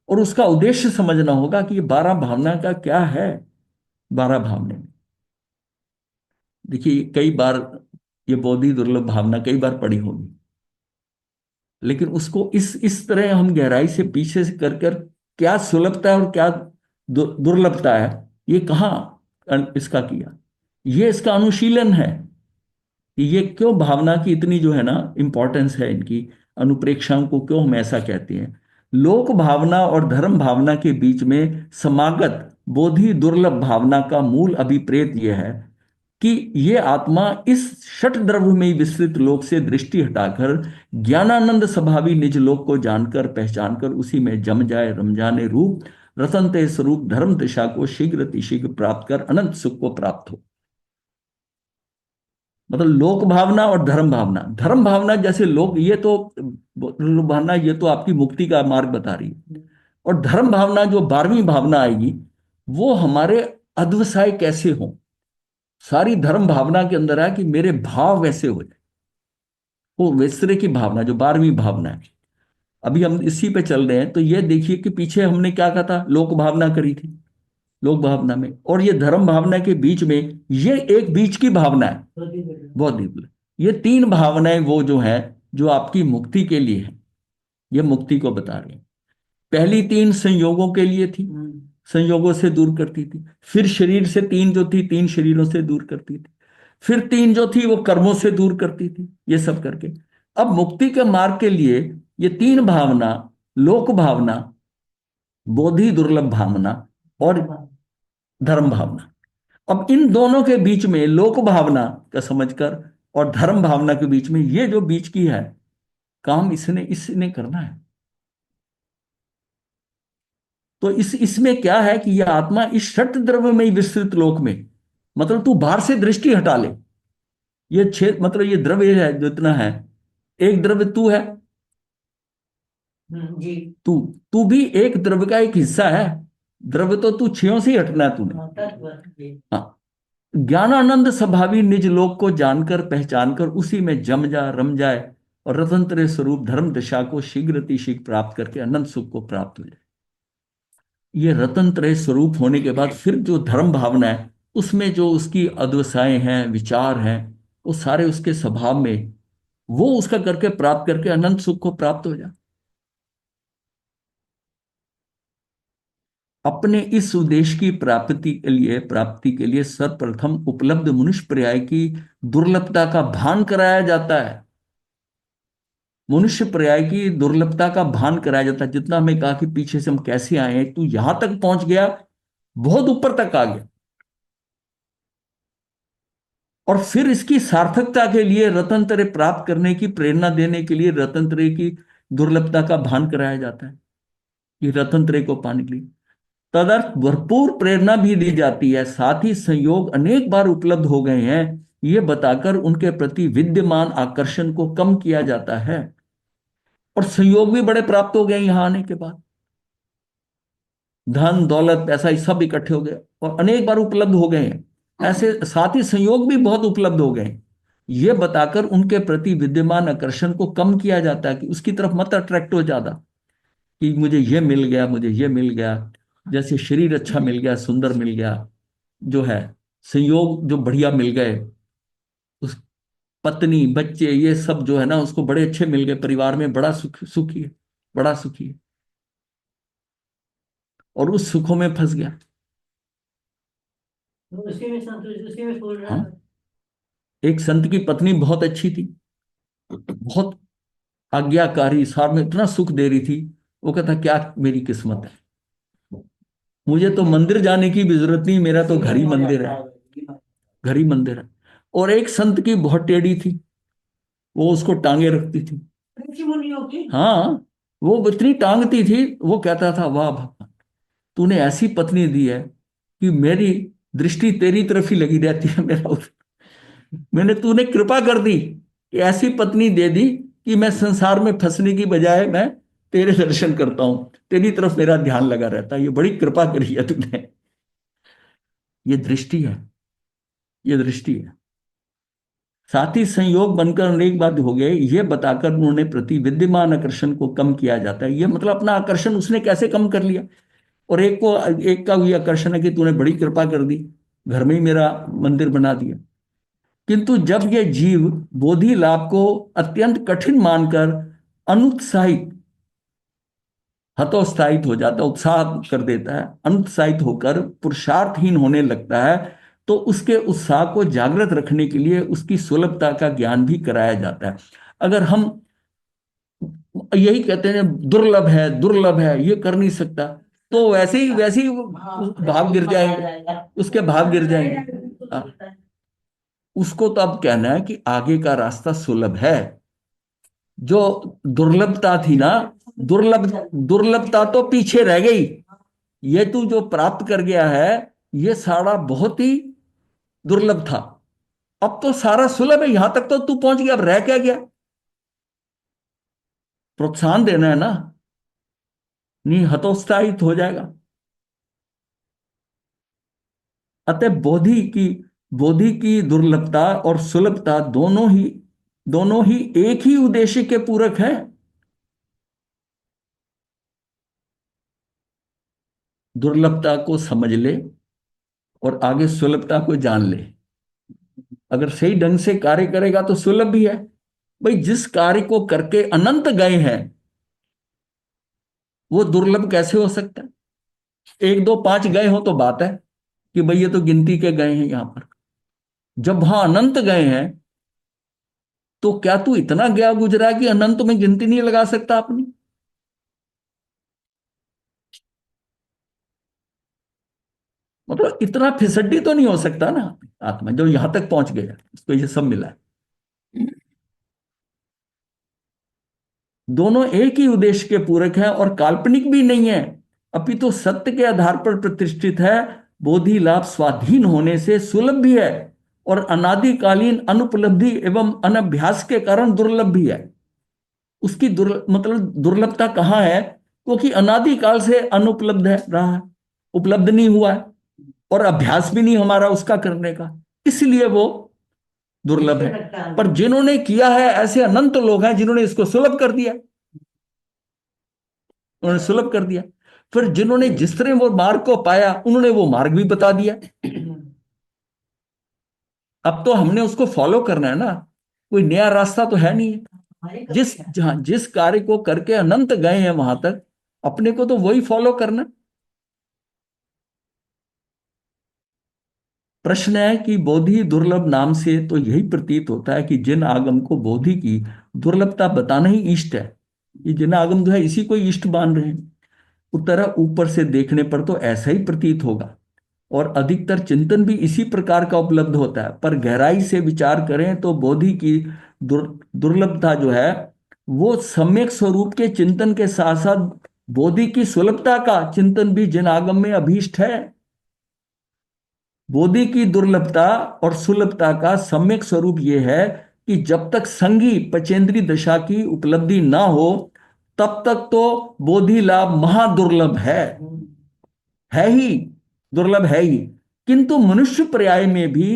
और उसका उद्देश्य समझना होगा कि ये 12 भावना का क्या है। 12 भावना, देखिए कई बार ये बोधि दुर्लभ भावना कई बार पढ़ी होगी, लेकिन उसको इस तरह हम गहराई से पीछे से कर कर क्या सुलभता है और क्या दुर्लभता है, ये कहाँ इसका किया। ये इसका अनुशीलन है कि ये क्यों भावना की इतनी जो है ना इंपॉर्टेंस है, इनकी अनुप्रेक्षाओं को क्यों हम ऐसा कहते हैं। लोक भावना और धर्म भावना के बीच में समागत बोधि दुर्लभ भावना का मूल अभिप्रेत यह है कि ये आत्मा इस षट द्रव्य में विस्तृत लोक से दृष्टि हटाकर ज्ञानानंद स्वभावी निज लोक को जानकर पहचानकर उसी में जम जाए, रम जाने रूप रतनते स्वरूप धर्म दिशा को शीघ्र अतिशीघ्र प्राप्त कर अनंत सुख को प्राप्त हो। मतलब लोक भावना और धर्म भावना जैसे लोक, ये तो भावना, ये तो आपकी मुक्ति का मार्ग बता रही है। और धर्म भावना जो 12वीं भावना आएगी, वो हमारे अध्यवसाय कैसे हो। सारी धर्म भावना के अंदर है कि मेरे भाव वैसे हो जाए, वो वैसरे की भावना जो 12वीं भावना है। अभी हम इसी पे चल रहे हैं। तो ये देखिए कि पीछे हमने क्या कहा था, लोक भावना करी थी, लोक भावना में और ये धर्म भावना के बीच में ये एक बीच की भावना है, बहुत दिव्य। ये 3 भावनाएं वो जो है जो आपकी मुक्ति के लिए है, ये मुक्ति को बता रहे हैं। पहली 3 संयोगों के लिए थी, संयोगों से दूर करती थी। फिर शरीर से 3 जो थी, 3 शरीरों से दूर करती थी। फिर 3 जो थी वो कर्मों से दूर करती थी, ये सब करके। अब मुक्ति के मार्ग के लिए ये 3 भावना, लोक भावना, बोधि दुर्लभ भावना और धर्म भावना, अब इन दोनों के बीच में लोक भावना का समझकर और धर्म भावना के बीच में ये जो बीच की है काम, इसने करना है। तो इसमें क्या है कि यह आत्मा इस षट द्रव्य में ही विस्तृत लोक में, मतलब तू बाहर से दृष्टि हटा ले, ये मतलब ये द्रव्य है जो इतना है, एक द्रव्य तू है, जी। तू तू भी एक द्रव्य का एक हिस्सा है। द्रव्य तो तू 6 से ही हटना है तूने। हाँ, ज्ञानानंद स्वभावी निज लोक को जानकर पहचानकर उसी में जम जा, रम जाए और रतंत्र स्वरूप धर्म दशा को शीघ्र अतिशीघ्र प्राप्त करके अनंत सुख को प्राप्त हो जाए। ये रतंत्र स्वरूप होने के बाद फिर जो धर्म भावना है, उसमें जो उसकी अध्यवसाय हैं, विचार हैं, वो सारे उसके स्वभाव में वो उसका करके प्राप्त करके अनंत सुख को प्राप्त हो जाए। अपने इस उद्देश्य की प्राप्ति के लिए सर्वप्रथम उपलब्ध मनुष्य पर्याय की दुर्लभता का भान कराया जाता है। मनुष्य पर्याय की दुर्लभता का भान कराया जाता है। जितना हमें कहा कि पीछे से हम कैसे आए हैं, तू यहां तक पहुंच गया, बहुत ऊपर तक आ गया, और फिर इसकी सार्थकता के लिए रतंत्र प्राप्त करने की प्रेरणा देने के लिए रतंत्र की दुर्लभता का भान कराया जाता है। ये रतंत्र को पाने के लिए तदर्थ भरपूर प्रेरणा भी दी जाती है। साथ ही संयोग अनेक बार उपलब्ध हो गए हैं, ये बताकर उनके प्रति विद्यमान आकर्षण को कम किया जाता है। और संयोग भी बड़े प्राप्त हो गए यहां आने के बाद, धन दौलत पैसा ये सब इकट्ठे हो गए और अनेक बार उपलब्ध हो गए हैं। ऐसे साथ ही संयोग भी बहुत उपलब्ध हो गए हैं, ये बताकर उनके प्रति विद्यमान आकर्षण को कम किया जाता है कि उसकी तरफ मत अट्रैक्ट हो ज्यादा कि मुझे ये मिल गया, मुझे ये मिल गया। जैसे शरीर अच्छा मिल गया, सुंदर मिल गया, जो है संयोग जो बढ़िया मिल गए, उस पत्नी बच्चे ये सब जो है ना उसको बड़े अच्छे मिल गए, परिवार में बड़ा सुखी है, बड़ा सुखी है, और उस सुखों में फंस गया। उसी में संतुष्ट, उसी में बोल रहा हाँ, है। एक संत की पत्नी बहुत अच्छी थी, बहुत आज्ञाकारी, सार में इतना सुख दे रही थी। वो कहता क्या मेरी किस्मत है, मुझे तो मंदिर जाने की भी जरूरत नहीं, मेरा तो घर ही मंदिर है, घर ही मंदिर है। और एक संत की बहुत टेढ़ी थी, वो उसको टांगे रखती थी। हाँ, वो इतनी टांगती थी, वो कहता था वाह भगवान, तूने ऐसी पत्नी दी है कि मेरी दृष्टि तेरी तरफ ही लगी रहती है, मैंने तूने कृपा कर दी कि ऐसी पत्नी दे दी कि मैं संसार में फंसने की बजाय मैं तेरे दर्शन करता हूं, तेरी तरफ मेरा ध्यान लगा रहता है। ये बड़ी कृपा करी है तूने। ये दृष्टि है, ये दृष्टि है। साथ ही संयोग बनकर अनेक बार हो गए, ये बताकर उन्होंने प्रति विद्यमान आकर्षण को कम किया जाता है। ये मतलब अपना आकर्षण उसने कैसे कम कर लिया। और एक का भी आकर्षण है कि तूने बड़ी कृपा कर दी, घर में ही मेरा मंदिर बना दिया। किंतु जब यह जीव बोधि लाभ को अत्यंत कठिन मानकर अनुत्साहित हतोत्साहित हो जाता है, उत्साह कर देता है, अनुत्साहित होकर पुरुषार्थहीन होने लगता है, तो उसके उत्साह को जागृत रखने के लिए उसकी सुलभता का ज्ञान भी कराया जाता है। अगर हम यही कहते हैं दुर्लभ है, ये कर नहीं सकता, तो वैसे ही भाव गिर जाएंगे, उसके भाव गिर जाएंगे। हाँ, उसको तो अब कहना है कि आगे का रास्ता सुलभ है। जो दुर्लभता थी ना, दुर्लभता तो पीछे रह गई। ये तू जो प्राप्त कर गया है, ये सारा बहुत ही दुर्लभ था। अब तो सारा सुलभ है, यहां तक तो तू पहुंच गया, अब रह क्या गया? प्रोत्साहन देना है ना, नहीं हतोत्साहित हो जाएगा। अतः बोधि की दुर्लभता और सुलभता दोनों ही एक ही उद्देश्य के पूरक हैं। दुर्लभता को समझ ले और आगे सुलभता को जान ले। अगर सही ढंग से कार्य करेगा तो सुलभ भी है। भाई, जिस कार्य को करके अनंत गए हैं, वो दुर्लभ कैसे हो सकता है? एक दो पांच गए हो तो बात है कि भाई ये तो गिनती के गए हैं यहां पर। जब वहां अनंत गए हैं, तो क्या तू इतना गया गुजरा है कि अनंत में गिनती नहीं लगा सकता अपनी? मतलब इतना फिसड्डी तो नहीं हो सकता ना आत्मा, जो यहां तक पहुंच गया उसको ये सब मिला है। दोनों एक ही उद्देश्य के पूरक हैं और काल्पनिक भी नहीं है, अपितु सत्य के आधार पर प्रतिष्ठित है। बोधि लाभ स्वाधीन होने से सुलभ भी है और अनादिकालीन अनुपलब्धि एवं अनभ्यास के कारण दुर्लभ भी है। उसकी मतलब दुर्लभता कहाँ है? क्योंकि अनादिकाल से अनुपलब्ध है रहा है, उपलब्ध नहीं हुआ है, और अभ्यास भी नहीं हमारा उसका करने का, इसलिए वो दुर्लभ है। पर जिन्होंने किया है, ऐसे अनंत लोग हैं जिन्होंने इसको सुलभ कर दिया, उन्होंने सुलभ कर दिया। फिर जिन्होंने जिस तरह वो मार्ग को पाया, उन्होंने वो मार्ग भी बता दिया। अब तो हमने उसको फॉलो करना है ना, कोई नया रास्ता तो है नहीं। जिस कार्य को करके अनंत गए हैं वहां तक, अपने को तो वही फॉलो करना। प्रश्न है कि बोधि दुर्लभ नाम से तो यही प्रतीत होता है कि जिन आगम को बोधि की दुर्लभता बताना ही इष्ट है, ये जिन आगम जो है इसी को इष्ट मान रहे हैं। उत्तर ऊपर से देखने पर तो ऐसा ही प्रतीत होगा, और अधिकतर चिंतन भी इसी प्रकार का उपलब्ध होता है। पर गहराई से विचार करें तो बोधि की दुर्लभता जो है, वो सम्यक स्वरूप के चिंतन के साथ साथ बोधि की सुलभता का चिंतन भी जिन आगम में अभीष्ट है। बोधि की दुर्लभता और सुलभता का सम्यक स्वरूप यह है कि जब तक संगी पचेंद्री दशा की उपलब्धि ना हो, तब तक तो बोधि लाभ महादुर्लभ है ही, दुर्लभ है ही। किंतु मनुष्य पर्याय में भी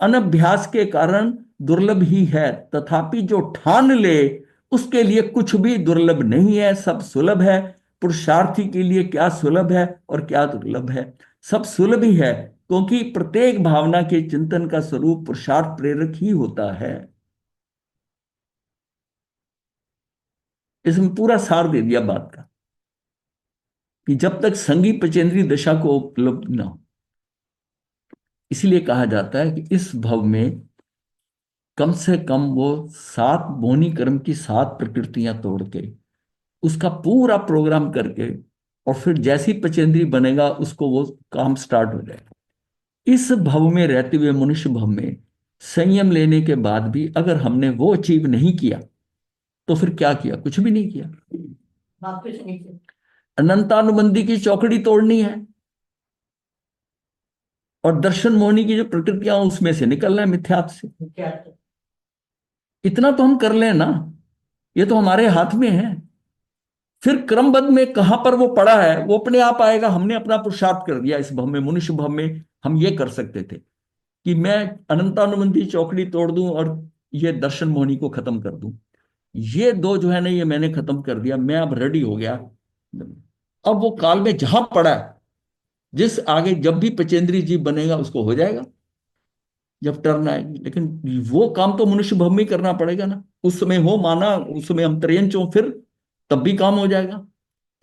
अनभ्यास के कारण दुर्लभ ही है। तथापि जो ठान ले, उसके लिए कुछ भी दुर्लभ नहीं है, सब सुलभ है। पुरुषार्थी के लिए क्या सुलभ है और क्या दुर्लभ है? सब सुलभ ही है, क्योंकि प्रत्येक भावना के चिंतन का स्वरूप पुरुषार्थ प्रेरक ही होता है। इसमें पूरा सार दे दिया बात का कि जब तक संगी पचेंद्री दशा को उपलब्ध ना हो, इसलिए कहा जाता है कि इस भव में कम से कम वो 7 बोनी कर्म की 7 प्रकृतियां तोड़ के, उसका पूरा प्रोग्राम करके, और फिर जैसी पचेंद्री बनेगा उसको वो काम स्टार्ट हो जाएगा। इस भव में रहते हुए मनुष्य भव में संयम लेने के बाद भी अगर हमने वो अचीव नहीं किया, तो फिर क्या किया? कुछ भी नहीं किया। वापस नीचे। अनंतानुबंधी की चौकड़ी तोड़नी है, और दर्शन मोहनी की जो प्रकृतियां उसमें से निकलना है, मिथ्यात्व से। इतना तो हम कर लें ना, ये तो हमारे हाथ में है। फिर क्रमबद्ध में कहां पर वो पड़ा है, वो अपने आप आएगा। हमने अपना पुरुषार्थ कर दिया इस भव में, मनुष्य भव में हम ये कर सकते थे कि मैं अनंतानुबंधी चौकड़ी तोड़ दूं और ये दर्शन मोहनी को खत्म कर दूं। ये दो जो है ना, ये मैंने खत्म कर दिया, मैं अब रेडी हो गया। अब वो काल में जहां पड़ा है, जिस आगे जब भी पचेंद्री जीव बनेगा उसको हो जाएगा जब टर्न आएगी। लेकिन वो काम तो मनुष्य भव में ही करना पड़ेगा ना। उस समय हो माना, उस समय हम त्रियंच हो, फिर तब भी काम हो जाएगा।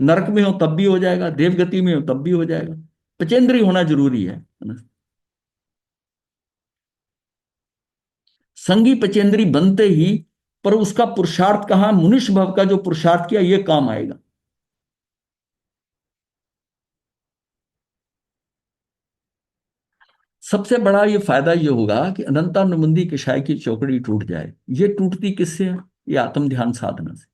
नरक में हो तब भी हो जाएगा, देवगति में हो तब भी हो जाएगा। पचेंद्री होना जरूरी है ना। संगी पचेंद्री बनते ही, पर उसका पुरुषार्थ कहां, मनुष्य भव का जो पुरुषार्थ किया ये काम आएगा। सबसे बड़ा ये फायदा ये होगा कि अनंतानुबंधी कषाय की चौकड़ी टूट जाए। ये टूटती किससे है? ये आत्म ध्यान साधना से।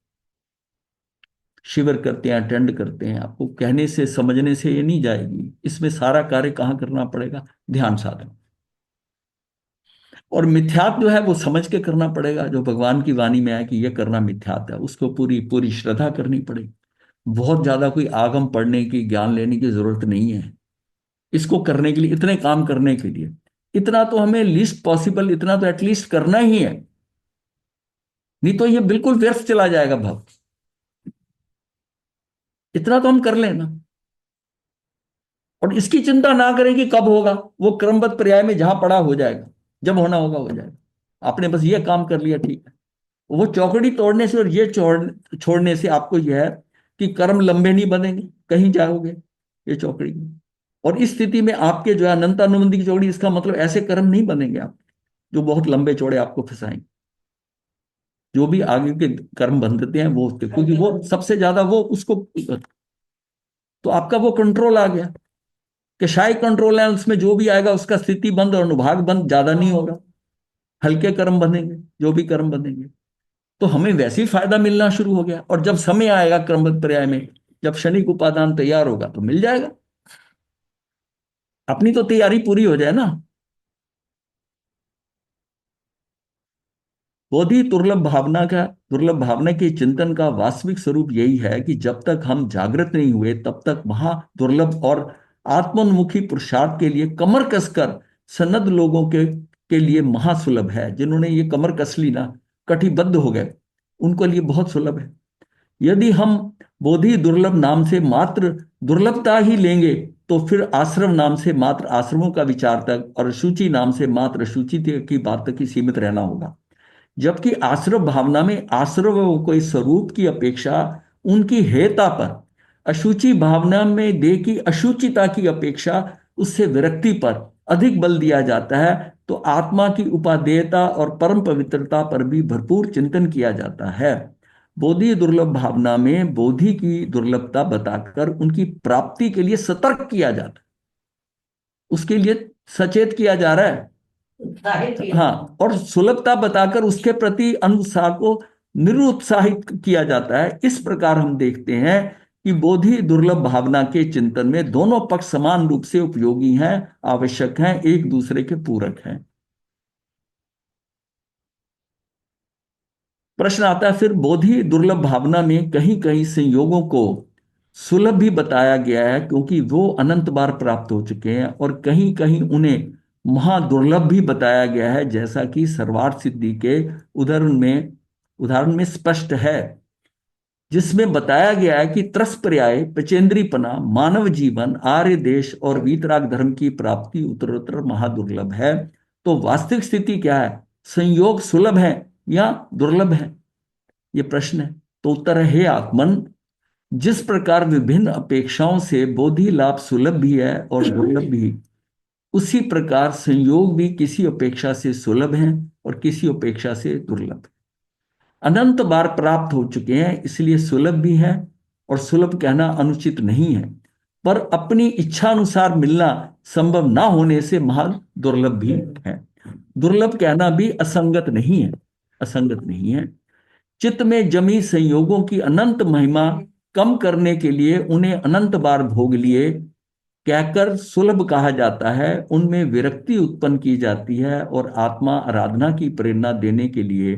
शिविर करते हैं, अटेंड करते हैं, आपको कहने से समझने से ये नहीं जाएगी। इसमें सारा कार्य कहाँ करना पड़ेगा? ध्यान साधना। और मिथ्यात्व जो है वो समझ के करना पड़ेगा। जो भगवान की वाणी में है कि ये करना मिथ्यात्व है, उसको पूरी पूरी श्रद्धा करनी पड़ेगी। बहुत ज्यादा कोई आगम पढ़ने की, ज्ञान लेने की जरूरत नहीं है इसको करने के लिए। इतने काम करने के लिए इतना तो हमें लीस्ट पॉसिबल, इतना तो एटलीस्ट करना ही है, नहीं तो ये बिल्कुल व्यर्थ चला जाएगा भाव। इतना तो हम कर लेना, और इसकी चिंता ना करें कि कब होगा। वो क्रमबद्ध पर्याय में जहां पड़ा हो जाएगा, जब होना होगा हो जाएगा। आपने बस ये काम कर लिया, ठीक है। वो चौकड़ी तोड़ने से और ये छोड़ने से आपको यह है कि कर्म लंबे नहीं बनेंगे, कहीं जाओगे ये चौकड़ी में। और इस स्थिति में आपके जो है अनंतानुबंधी की चौकड़ी, इसका मतलब ऐसे कर्म नहीं बनेंगे आप जो बहुत लंबे चौड़े आपको फंसाएंगे। जो भी आगे के कर्म बंधते हैं वो, क्योंकि वो सबसे ज्यादा वो उसको, तो आपका वो कंट्रोल आ गया। कषाय कंट्रोल है, उसमें जो भी आएगा उसका स्थिति बंद और अनुभाग बंद ज्यादा नहीं होगा। हल्के कर्म बनेंगे, जो भी कर्म बनेंगे। तो हमें वैसे ही फायदा मिलना शुरू हो गया। और जब समय आएगा क्रमबद्ध पर्याय में, जब शनिक उपादान तैयार होगा तो मिल जाएगा। अपनी तो तैयारी पूरी हो जाए ना। बोधि दुर्लभ भावना के चिंतन का वास्तविक स्वरूप यही है कि जब तक हम जागृत नहीं हुए तब तक वहां दुर्लभ और आत्मोन्मुखी पुरुषार्थ के लिए कमर कसकर सनद लोगों के लिए महासुलभ है। जिन्होंने ये कमर कस ली ना, कटिबद्ध हो गए, उनको लिए बहुत सुलभ है। यदि हम बोधि दुर्लभ नाम से मात्र दुर्लभता ही लेंगे तो फिर आश्रम नाम से मात्र आश्रमों का विचार तक और शुचि नाम से मात्र शुचि की बात तक ही सीमित रहना होगा। जबकि आश्रव भावना में आश्रवों को स्वरूप की अपेक्षा उनकी हेयता पर, अशुचि भावना में देह की अशुचिता की अपेक्षा उससे विरक्ति पर अधिक बल दिया जाता है। तो आत्मा की उपादेयता और परम पवित्रता पर भी भरपूर चिंतन किया जाता है। बोधि दुर्लभ भावना में बोधि की दुर्लभता बताकर उनकी प्राप्ति के लिए सतर्क किया जाता है, उसके लिए सचेत किया जा रहा है। उत्साहित किया। हाँ, और सुलभता बताकर उसके प्रति अनुत्साह को निरुत्साहित किया जाता है। इस प्रकार हम देखते हैं कि बोधि दुर्लभ भावना के चिंतन में दोनों पक्ष समान रूप से उपयोगी हैं, आवश्यक हैं, एक दूसरे के पूरक हैं। प्रश्न आता है फिर, बोधि दुर्लभ भावना में कहीं कहीं संयोगों को सुलभ भी बताया गया है क्योंकि वो अनंत बार प्राप्त हो चुके हैं, और कहीं कहीं उन्हें महादुर्लभ भी बताया गया है, जैसा कि सर्वार्थ सिद्धि के उदाहरण में स्पष्ट है, जिसमें बताया गया है कि त्रसपर्याय, पचेंद्रीपना, मानव जीवन, आर्य देश और वीतराग धर्म की प्राप्ति उत्तरोत्तर महादुर्लभ है। तो वास्तविक स्थिति क्या है? संयोग सुलभ है या दुर्लभ है? ये प्रश्न है। तो उत्तर है, हे आत्मन, जिस प्रकार विभिन्न अपेक्षाओं से बोधि लाभ सुलभ भी है और दुर्लभ भी, उसी प्रकार संयोग भी किसी अपेक्षा से सुलभ है और किसी अपेक्षा से दुर्लभ। अनंत बार प्राप्त हो चुके हैं इसलिए सुलभ भी है, और सुलभ कहना अनुचित नहीं है, पर अपनी इच्छा अनुसार मिलना संभव ना होने से महान दुर्लभ भी है। दुर्लभ कहना भी असंगत नहीं है, असंगत नहीं है। चित्त में जमी संयोगों की अनंत महिमा कम करने के लिए उन्हें अनंत बार भोग लिए कहकर सुलभ कहा जाता है। उनमें विरक्ति उत्पन्न की जाती है और आत्मा आराधना की प्रेरणा देने के लिए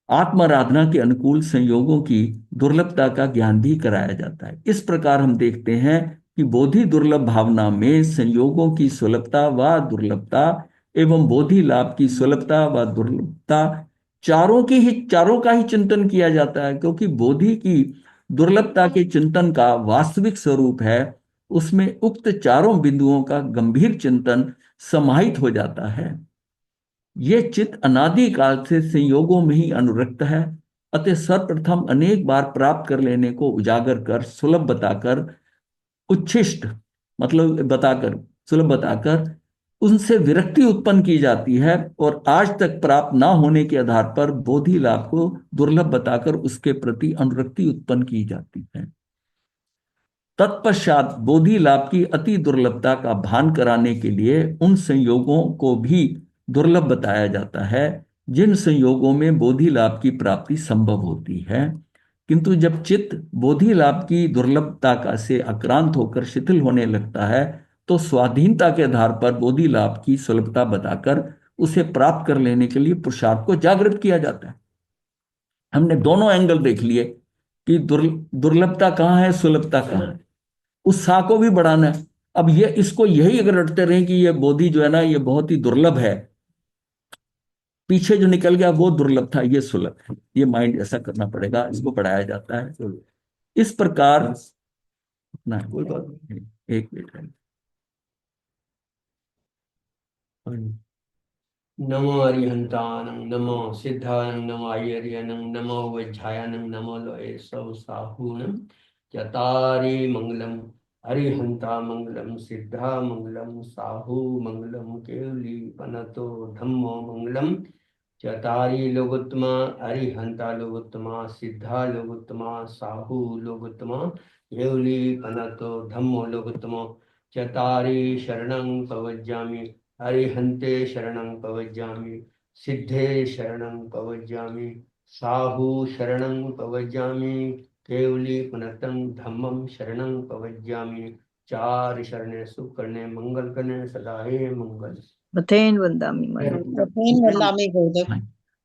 आत्माराधना के अनुकूल संयोगों की दुर्लभता का ज्ञान भी कराया जाता है। इस प्रकार हम देखते हैं कि बोधि दुर्लभ भावना में संयोगों की सुलभता व दुर्लभता एवं बोधि लाभ की सुलभता व दुर्लभता चारों का ही चिंतन किया जाता है, क्योंकि बोधि की दुर्लभता के चिंतन का वास्तविक स्वरूप है उसमें उक्त चारों बिंदुओं का गंभीर चिंतन समाहित हो जाता है। ये चित्त अनादि काल से संयोगों में ही अनुरक्त है अतः सर्वप्रथम अनेक बार प्राप्त कर लेने को उजागर कर सुलभ बताकर उच्छिष्ट मतलब बताकर सुलभ बताकर उनसे विरक्ति उत्पन्न की जाती है और आज तक प्राप्त ना होने के आधार पर बोधि लाभ को दुर्लभ बताकर उसके प्रति अनुरक्ति उत्पन्न की जाती है। तत्पश्चात बोधि लाभ की अति दुर्लभता का भान कराने के लिए उन संयोगों को भी दुर्लभ बताया जाता है जिन संयोगों में बोधि लाभ की प्राप्ति संभव होती है, किंतु जब चित्त बोधि लाभ की दुर्लभता का से आक्रांत होकर शिथिल होने लगता है तो स्वाधीनता के आधार पर बोधि लाभ की सुलभता बताकर उसे प्राप्त कर लेने के लिए पुरुषार्थ को जागृत किया जाता है। हमने दोनों एंगल देख लिए कि दुर्लभता कहाँ है, सुलभता कहाँ है, उत्साह को भी बढ़ाना है। अब ये इसको यही अगर रटते रहे कि ये बोधि जो है ना ये बहुत ही दुर्लभ है, पीछे जो निकल गया वो दुर्लभ था, ये सुलभ है, ये माइंड ऐसा करना पड़ेगा, इसको बढ़ाया जाता है इस प्रकार। ना कोई बात नहीं, एक मिनट। नमो अरिहंतानं नमो सिद्धानं नमो आयर्यनं नमो वज्झायानं नमो लोये साहूनं चतारी मंगलम अरिहंता मंगलम सिद्धा मंगलम साहू मंगलम केवली पनतो धम्मो मंगलम चतारी लोगोत्तमा अरिहंता लोगोत्तमा सिद्धा लोगोत्तमा साहू लोगोत्तमा केवली पनतो धम्मो लोगोत्तमो चतारी शरणं पवज्जामि अरिहंते शरणं पवज्जामि सिद्धे शरणं पवज्जामि साहू शरणं पवज्जामि केवली पुनतं धम्मं शरणं पवज्जामि। चार शरणे सुख करने मंगल करने सदा हे मंगल। बथेन वंदामि माता। बथेन वंदामि गुरुदेव।